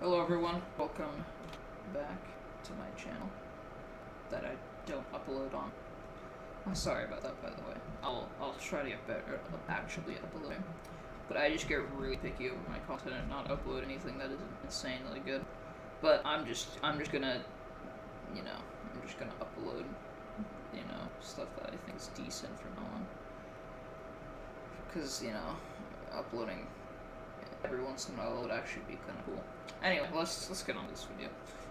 Hello everyone, welcome back to my channel that I don't upload on. I'm sorry about that, by the way. I'll try to get better at actually uploading. But I just get really picky over my content and not upload anything that isn't insanely good. But I'm just gonna, I'm just gonna upload, stuff that I think is decent from now on. Because, uploading every once in a while would actually be kind of cool. Anyway, let's get on with this video.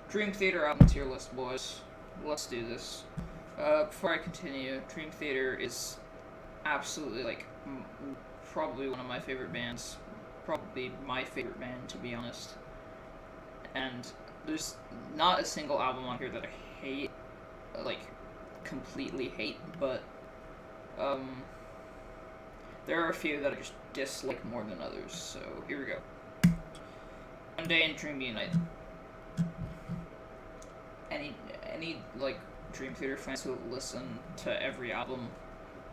Dream Theater album tier list, boys. Let's do this. Before I continue, Dream Theater is absolutely, probably one of my favorite bands. Probably my favorite band, to be honest. And there's not a single album on here that I hate, completely hate, but, there are a few that I just dislike more than others, so here we go. One Day in Dream Unite. Any Dream Theater fans who have listened to every album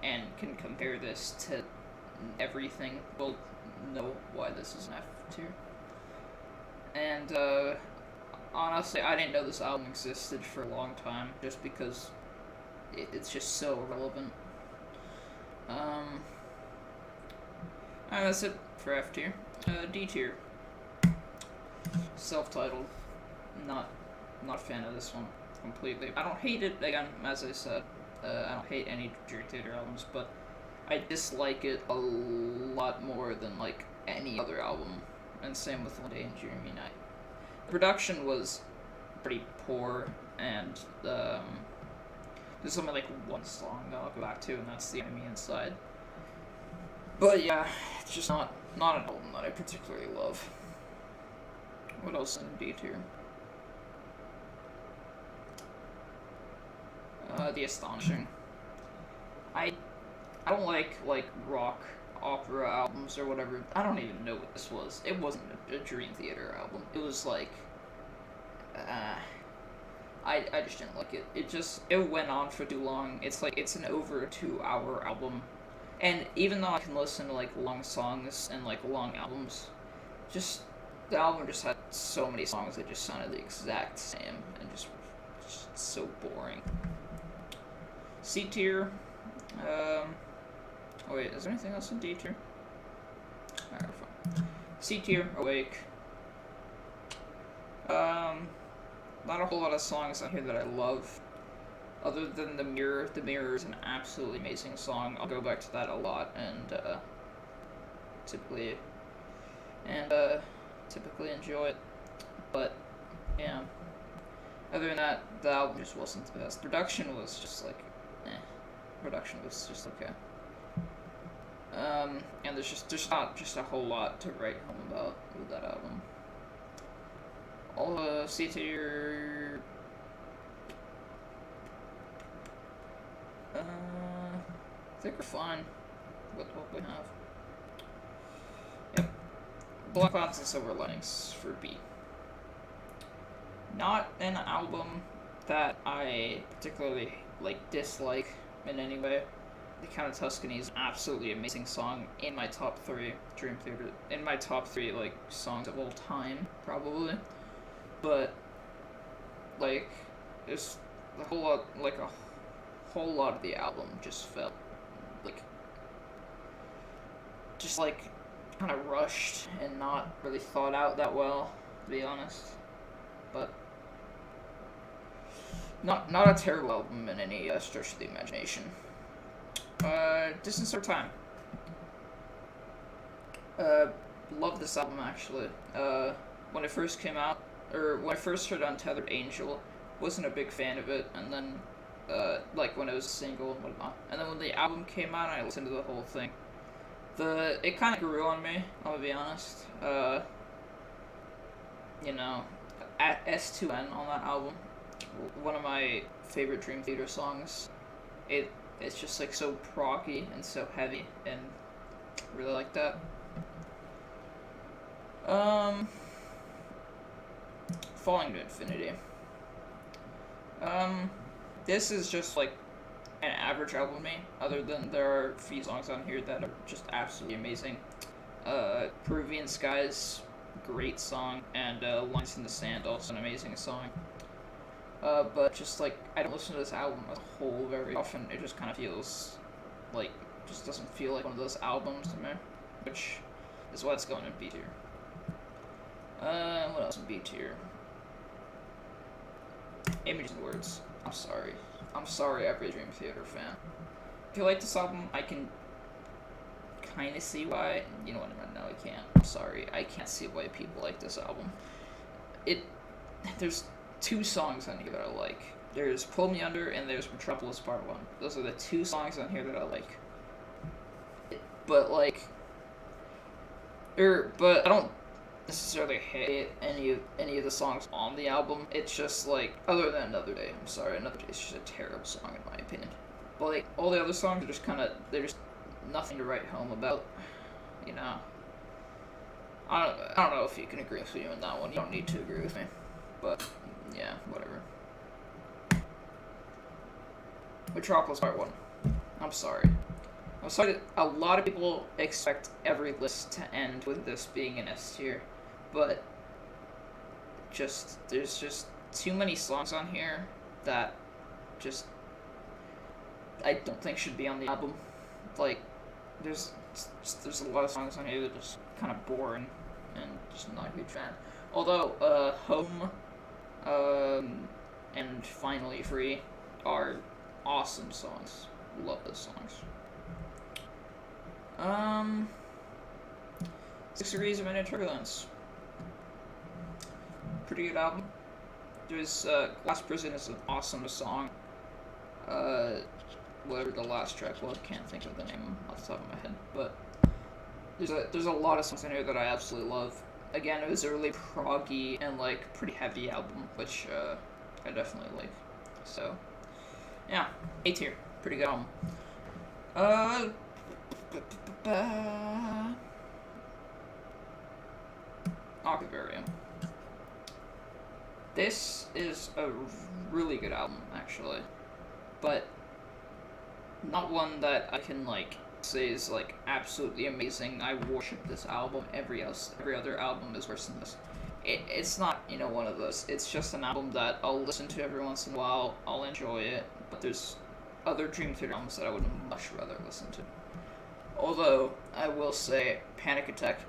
and can compare this to everything will know why this is an F tier. And, honestly, I didn't know this album existed for a long time, just because it's just so relevant. Alright, that's it for F tier. D tier. Self-titled. Not a fan of this one completely. I don't hate it, again, as I said. I don't hate any Dream Theater albums, but I dislike it a lot more than, any other album. And same with One Day in Dream Unite. The production was pretty poor, and, there's only, one song that I'll go back to, and that's The Enemy Inside. But yeah, it's just not an album that I particularly love. What else in D tier? The Astonishing. I don't like rock opera albums or whatever. I don't even know what this was. It wasn't a Dream Theater album. It was I just didn't like it. It went on for too long. It's an over 2-hour album. And even though I can listen to, long songs and, long albums, the album just had so many songs that just sounded the exact same, and just so boring. C tier, oh wait, is there anything else in D tier? Alright, fine. C tier, Awake. Not a whole lot of songs on here that I love. Other than The Mirror. The Mirror is an absolutely amazing song. I'll go back to that a lot, and, typically enjoy it. But, yeah. Other than that, the album just wasn't the best. Production was just, Production was just okay. And there's not just a whole lot to write home about with that album. All, C tier... I think we're fine with what we have. Yep. Black Clouds and Silver Linings for B. Not an album that I particularly, dislike in any way. The Count of Tuscany is an absolutely amazing song in my top 3 Dream Theater, in my top 3, songs of all time, probably. But, there's a whole lot, a whole lot of the album just felt kind of rushed and not really thought out that well, to be honest. But not a terrible album in any stretch of the imagination. Distance Over Time. Love this album, actually. When it first came out, or when I first heard Untethered Angel, wasn't a big fan of it, and then when it was a single and whatnot. And then when the album came out, I listened to the whole thing. It kind of grew on me, I'll be honest. At S2N on that album, one of my favorite Dream Theater songs. It's just, so proggy and so heavy, and really like that. Falling to Infinity. This is just, an average album to me, other than there are a few songs on here that are just absolutely amazing. Peruvian Skies great song, and Lines in the Sand, also an amazing song. But just like, I don't listen to this album as a whole very often. It just kind of feels like, just doesn't feel like one of those albums to me, which is why it's going in B tier. What else in B tier? Images and Words. I'm sorry. I'm sorry, every Dream Theater fan. If you like this album, I can kind of see why. You know what? No, I can't. I'm sorry. I can't see why people like this album. There's 2 songs on here that I like. There's Pull Me Under and there's Metropolis Part 1. Those are the 2 songs on here that I like. But I don't necessarily hate any of the songs on the album. It's just like, other than Another Day. I'm sorry, Another Day is just a terrible song in my opinion. But like, all the other songs are just they're just nothing to write home about. You know. I don't know if you can agree with me on that one. You don't need to agree with me. But yeah, whatever. Metropolis Part 1. I'm sorry. I'm sorry that a lot of people expect every list to end with this being an S tier, but there's just too many songs on here that just I don't think should be on the album. Like, there's a lot of songs on here that are just kind of boring and just not a huge fan. Although Home and Finally Free are awesome songs. Love those songs. 6 Degrees of Inner Turbulence. Pretty good album. There's Glass Prison is an awesome song. Whatever the last track was, can't think of the name off the top of my head. But there's a lot of songs in here that I absolutely love. Again, it was a really proggy and like pretty heavy album, which I definitely like. So yeah, A tier, pretty good album. Aquavarium. This is a really good album, actually, but not one that I can like say is like absolutely amazing. I worship this album. Every other album is worse than this. It's not, one of those. It's just an album that I'll listen to every once in a while. I'll enjoy it, but there's other Dream Theater albums that I would much rather listen to. Although, I will say, Panic Attack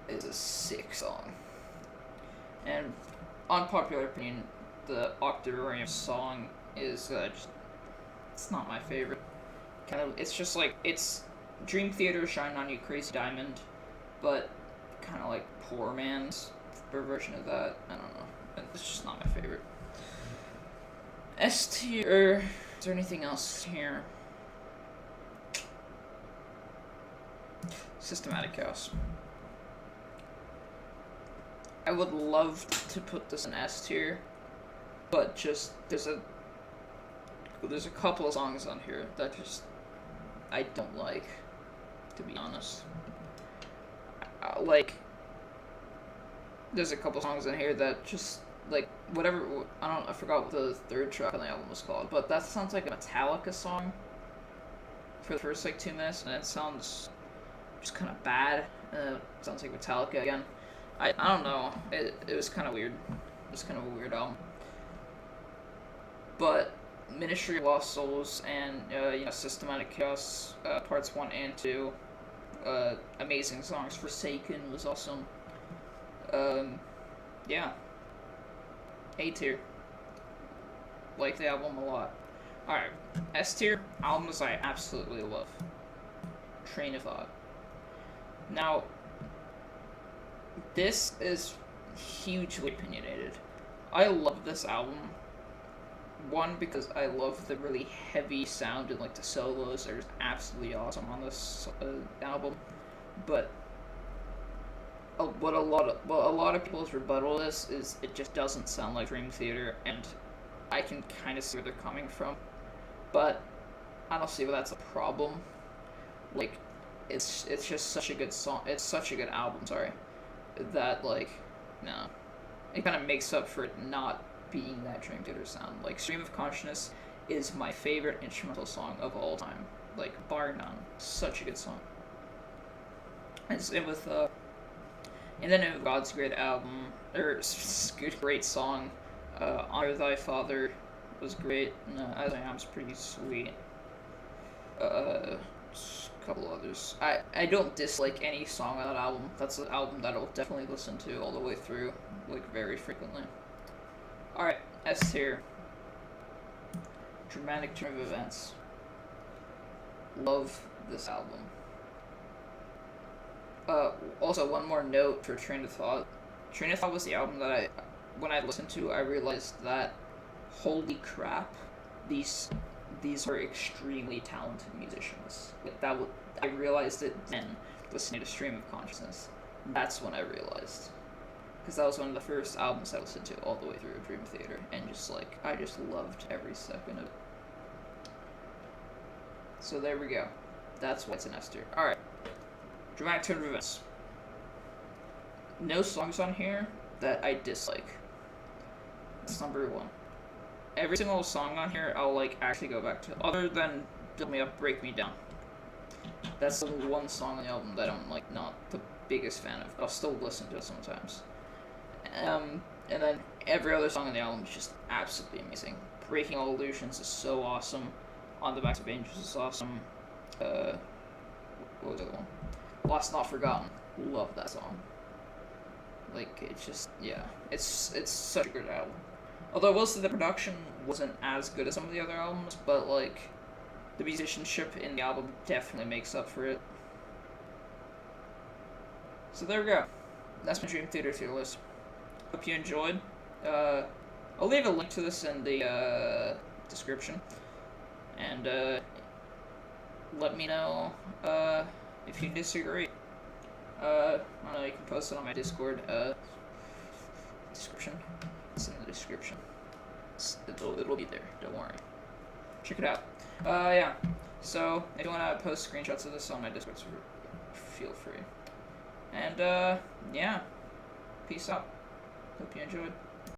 is a sick song. And, unpopular opinion, the Octavarium song is it's not my favorite. It's just like, it's Dream Theater Shine On You Crazy Diamond, but kind of like poor man's version of that. I don't know. It's just not my favorite. S tier. Is there anything else here? Systematic Chaos. I would love to put this in S tier, but just there's a couple of songs on here that just I don't like, to be honest. There's a couple songs in here that just like whatever. I forgot what the third track on the album was called, but that sounds like a Metallica song for the first like 2 minutes, and it sounds just kind of bad. Sounds like Metallica again. I don't know. It was kind of weird. It was kind of a weird album. But Ministry of Lost Souls and Systematic Chaos parts 1 and 2, amazing songs. Forsaken was awesome. Yeah. A tier. Like the album a lot. Alright, S tier, albums I absolutely love. Train of Thought. Now, this is hugely opinionated. I love this album. One, because I love the really heavy sound and like the solos are just absolutely awesome on this album. But what a lot of people's rebuttal is it just doesn't sound like Dream Theater, and I can kind of see where they're coming from. But I don't see where that's a problem. Like, it's just such a good song. It's such a good album. Sorry, that like, no, it kind of makes up for it not being that Dream Theater sound. Like, Stream of Consciousness is my favorite instrumental song of all time. Like, bar none. Such a good song. And with In the Name of God's great album, or great song. Honor Thy Father was great. As I Am's pretty sweet. A couple others. I don't dislike any song on that album. That's an album that I'll definitely listen to all the way through, like, very frequently. Alright, S tier. Dramatic Turn of Events. Love this album. Also, one more note for Train of Thought. Train of Thought was the album that when I listened to, I realized that, holy crap, these are extremely talented musicians. I realized it then, listening to Stream of Consciousness. That's when I realized. Because that was one of the first albums I listened to all the way through Dream Theater, and I just loved every second of it. So there we go. That's why it's an S tier. Alright. Dramatic Turn of Events. No songs on here that I dislike. That's number one. Every single song on here I'll, like, actually go back to, other than Build Me Up, Break Me Down. That's the one song on the album that I'm, like, not the biggest fan of. I'll still listen to it sometimes. And then every other song on the album is just absolutely amazing. Breaking All Illusions is so awesome. On the Backs of Angels is awesome. What was the other one? Lost Not Forgotten. Love that song. Like, it's just, yeah. It's such a good album. Although I will say the production wasn't as good as some of the other albums, but, like, the musicianship in the album definitely makes up for it. So there we go. That's my Dream Theater tier list. Hope you enjoyed. I'll leave a link to this in the description. And let me know if you disagree. I don't know, you can post it on my Discord description. It's in the description. It'll be there, don't worry. Check it out. Yeah. So, if you want to post screenshots of this on my Discord, feel free. And, yeah. Peace out. Hope you enjoyed.